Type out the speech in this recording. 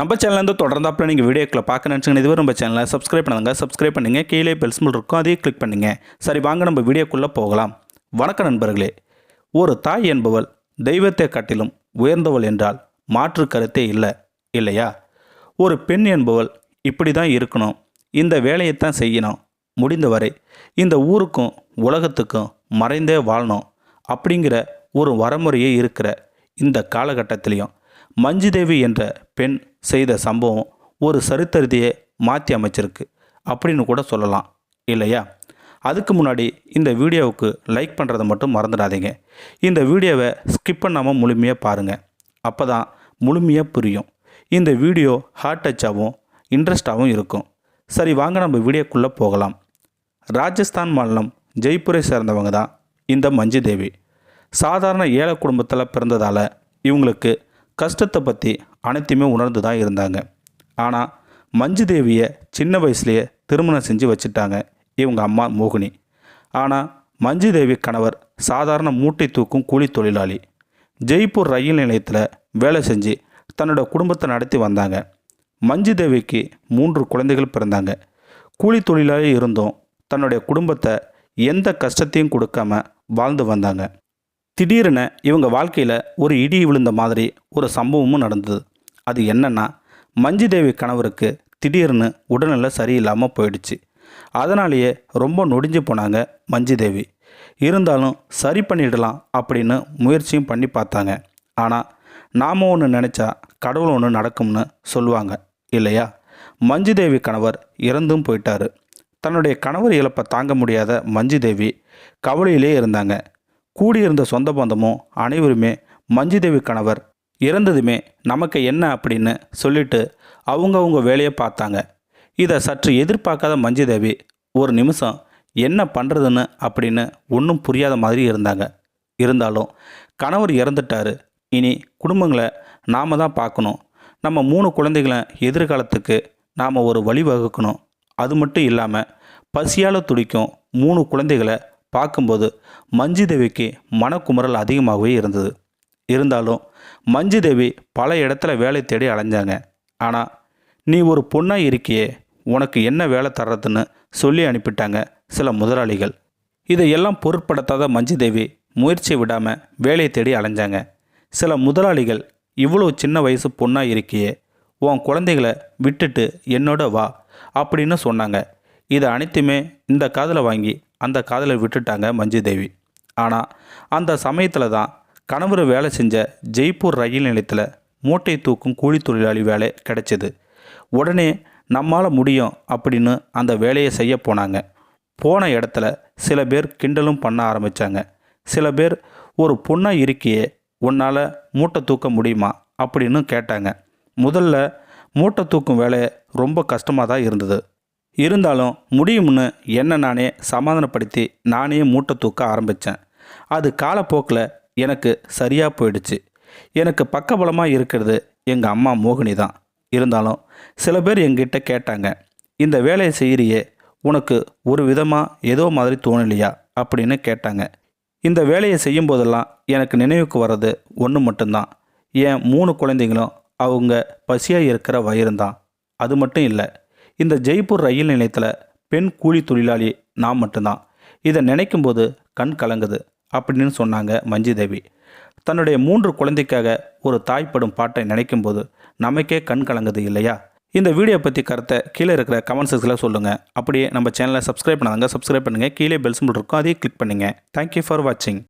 நம்ம சேனல்லேருந்து தொடர்ந்தாப்பில் நீங்கள் வீடியோக்களை பார்க்க நினச்சிங்கன்னா இதுவரை நம்ம சேனலை சப்ஸ்கிரைப் பண்ணுங்க. சப்ஸ்கிரைப் பண்ணுங்கள். கீழே பெல் சிம்பல் இருக்கும், அதையும் கிளிக் பண்ணுங்கள். சரி, வாங்க நம்ம வீடியோக்குள்ளே போகலாம். வணக்கம் நண்பர்களே. ஒரு தாய் என்பவள் தெய்வத்தை காட்டிலும் உயர்ந்தவள் என்றால் மாற்று கருத்தே இல்லை, இல்லையா? ஒரு பெண் என்பவள் இப்படி தான் இருக்கணும், இந்த வேலையைத்தான் செய்யணும், முடிந்தவரை இந்த ஊருக்கும் உலகத்துக்கும் மறைந்தே வாழணும் அப்படிங்கிற ஒரு வரமுறையே இருக்கிற இந்த காலகட்டத்திலையும் மஞ்சுதேவி என்ற பெண் செய்த சம்பவம் ஒரு சரித்திரத்தையே மாற்றி அமைச்சிருக்கு அப்படின்னு கூட சொல்லலாம், இல்லையா? அதுக்கு முன்னாடி இந்த வீடியோவுக்கு லைக் பண்ணுறதை மட்டும் மறந்துடாதீங்க. இந்த வீடியோவை ஸ்கிப் பண்ணாமல் முழுமையாக பாருங்கள், அப்போ தான் முழுமையாக புரியும். இந்த வீடியோ ஹார்ட் டச்சாகவும் இன்ட்ரெஸ்டாகவும் இருக்கும். சரி, வாங்க நம்ம வீடியோக்குள்ளே போகலாம். ராஜஸ்தான் மாநிலம் ஜெய்ப்பூரை சேர்ந்தவங்க தான் இந்த மஞ்சுதேவி. சாதாரண ஏழை குடும்பத்தில் பிறந்ததால் இவங்களுக்கு கஷ்டத்தை பற்றி அனைத்தையுமே உணர்ந்து தான் இருந்தாங்க. ஆனால் மஞ்சுதேவியை சின்ன வயசுலேயே திருமணம் செஞ்சு வச்சுட்டாங்க இவங்க அம்மா மோகினி. ஆனால் மஞ்சுதேவி கணவர் சாதாரண மூட்டை தூக்கும் கூலி தொழிலாளி. ஜெய்ப்பூர் ரயில் நிலையத்தில் வேலை செஞ்சு தன்னோட குடும்பத்தை நடத்தி வந்தாங்க. மஞ்சுதேவிக்கு 3 குழந்தைகள் பிறந்தாங்க. கூலி தொழிலாளி இருந்தும் தன்னுடைய குடும்பத்தை எந்த கஷ்டத்தையும் கொடுக்காம வாழ்ந்து வந்தாங்க. திடீரென இவங்க வாழ்க்கையில் ஒரு இடி விழுந்த மாதிரி ஒரு சம்பவமும் நடந்தது. அது என்னன்னா, மஞ்சுதேவி கணவருக்கு திடீர்னு உடல்நிலை சரியில்லாமல் போயிடுச்சு. அதனாலேயே ரொம்ப நொடிஞ்சு போனாங்க மஞ்சுதேவி. இருந்தாலும் சரி பண்ணிடலாம் அப்படின்னு முயற்சியும் பண்ணி பார்த்தாங்க. ஆனால் நாம் ஒன்று நினச்சா கடவுள் ஒன்று நடக்கும்னு சொல்லுவாங்க, இல்லையா? மஞ்சுதேவி கணவர் இறந்தும் போயிட்டாரு. தன்னுடைய கணவர் இழப்பை தாங்க முடியாத மஞ்சுதேவி கவலையிலே இருந்தாங்க. கூடியிருந்த சொந்த பந்தமும் அனைவருமே மஞ்சுதேவி கணவர் இறந்ததுமே நமக்கு என்ன அப்படின்னு சொல்லிட்டு அவங்கவுங்க வேலையை பார்த்தாங்க. இதை சற்று எதிர்பார்க்காத மஞ்சுதேவி ஒரு நிமிஷம் என்ன பண்ணுறதுன்னு அப்படின்னு ஒன்றும் புரியாத மாதிரி இருந்தாங்க. இருந்தாலும் கணவர் இறந்துட்டாரு, இனி குடும்பங்களை நாம் தான் பார்க்கணும், நம்ம 3 குழந்தைகளை எதிர்காலத்துக்கு நாம் ஒரு வழிவகுக்கணும். அது மட்டும் இல்லாமல் பசியால் துடிக்கும் 3 குழந்தைகளை பார்க்கும்போது மஞ்சுதேவிக்கு மனக்குமுறல் அதிகமாகவே இருந்தது. இருந்தாலும் மஞ்சுதேவி பல இடத்துல வேலை தேடி அலைஞ்சாங்க. ஆனால் நீ ஒரு பொண்ணாக இருக்கியே, உனக்கு என்ன வேலை தர்றதுன்னு சொல்லி அனுப்பிட்டாங்க சில முதலாளிகள். இதையெல்லாம் பொருட்படுத்தாத மஞ்சுதேவி முயற்சியை விடாமல் வேலையை தேடி அலைஞ்சாங்க. சில முதலாளிகள், இவ்வளோ சின்ன வயசு பொண்ணாக இருக்கியே, உன் குழந்தைகளை விட்டுட்டு என்னோட வா அப்படின்னு சொன்னாங்க. இதை அனைத்துமே இந்த காதில் வாங்கி அந்த காதில் விட்டுட்டாங்க மஞ்சுதேவி. ஆனால் அந்த சமயத்தில் தான் கணவர் வேலை செஞ்ச ஜெய்ப்பூர் ரயில் நிலையத்தில் மூட்டை தூக்கும் கூலி தொழிலாளி வேலை கிடைச்சிது. உடனே நம்மால் முடியும் அப்படின்னு அந்த வேலையை செய்ய போனாங்க. போன இடத்துல சில பேர் கிண்டலும் பண்ண ஆரம்பித்தாங்க. சில பேர், ஒரு பொண்ணாக இருக்கியே, உன்னால் மூட்டை தூக்க முடியுமா அப்படின்னு கேட்டாங்க. முதல்ல மூட்டை தூக்கும் வேலை ரொம்ப கஷ்டமாக தான் இருந்தது. இருந்தாலும் முடியும்னு என்ன நானே சமாதானப்படுத்தி நானே மூட்டை தூக்க ஆரம்பித்தேன். அது காலப்போக்கில் எனக்கு சரியாக போயிடுச்சு. எனக்கு பக்கபலமாக இருக்கிறது எங்கள் அம்மா மோகினி தான். இருந்தாலும் சில பேர் எங்கிட்ட கேட்டாங்க, இந்த வேலையை செய்கிறியே, உனக்கு ஒரு விதமாக ஏதோ மாதிரி தோணலையா அப்படின்னு கேட்டாங்க. இந்த வேலையை செய்யும் போதெல்லாம் எனக்கு நினைவுக்கு வர்றது ஒன்று மட்டும்தான், என் 3 குழந்தைங்களும் அவங்க பசியாக இருக்கிற வயிறுந்தான். அது மட்டும் இல்லை, இந்த ஜெய்ப்பூர் ரயில் நிலையத்தில் பெண் கூலி தொழிலாளி நான் மட்டும்தான். இதை நினைக்கும்போது கண் கலங்குது அப்படின்னு சொன்னாங்க மஞ்சுதேவி. தன்னுடைய 3 குழந்தைக்காக ஒரு தாய்ப்படும் பாட்டை நினைக்கும்போது நமக்கே கண் கலங்குது, இல்லையா? இந்த வீடியோ பற்றி கருத்தை கீழே இருக்கிற கமெண்ட் செக்ஷனில் சொல்லுங்கள். அப்படியே நம்ம சேனலை சப்ஸ்கிரைப் பண்ணாங்க, சப்ஸ்கிரைப் பண்ணுங்கள். கீழே பெல் சிம்பல் இருக்கும், அதையும் கிளிக் பண்ணுங்கள். தேங்க்யூ ஃபார் வாட்சிங்.